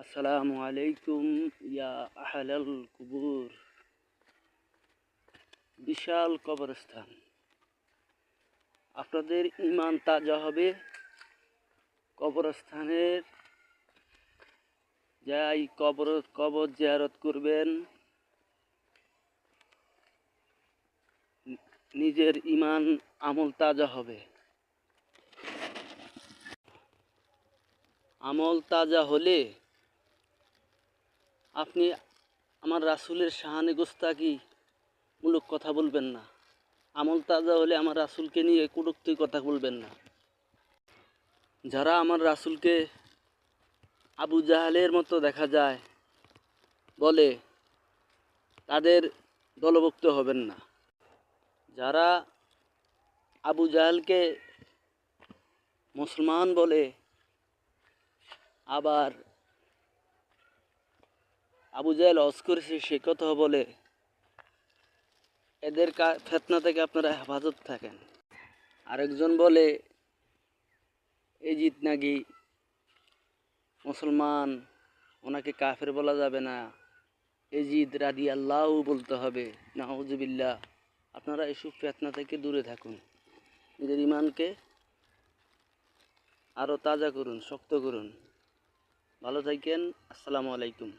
আসসালামু আলাইকুম ইয়া আহলাল কুবুর। বিশাল কবরস্থান, আপনাদের ঈমান তাজা হবে কবরস্থানের যাই কবর জিয়ারত করবেন, নিজের ঈমান আমল তাজা হবে। আমল তাজা হলে আপনি আমার রাসূলের শানে গোস্তাকি মূলক কথা বলবেন না। আমল তাজা হলে আমার রাসূলকে নিয়ে কটূক্তি কথা বলবেন না। যারা আমার রাসূলকে আবু জাহেলের মতো দেখা যায় বলে, তাদের দলভুক্ত হবেন না। যারা আবু জাহেলকে মুসলমান বলে আবার আবু জাহেল হজ করেছে সে কথা বলে, এদের ফিতনা থেকে আপনারা হেফাজত থাকেন। আরেকজন বলে এজিদ নাকি মুসলমান, ওনাকে কাফের বলা যাবে না, এজিদ রাদিয়াল্লাহু বলতে হবে। নাউজুবিল্লাহ। আপনারা এসব ফিতনা থেকে দূরে থাকুন, নিজের ঈমানকে আরও তাজা করুন, শক্ত করুন। ভালো থাকেন। আসসালামু আলাইকুম।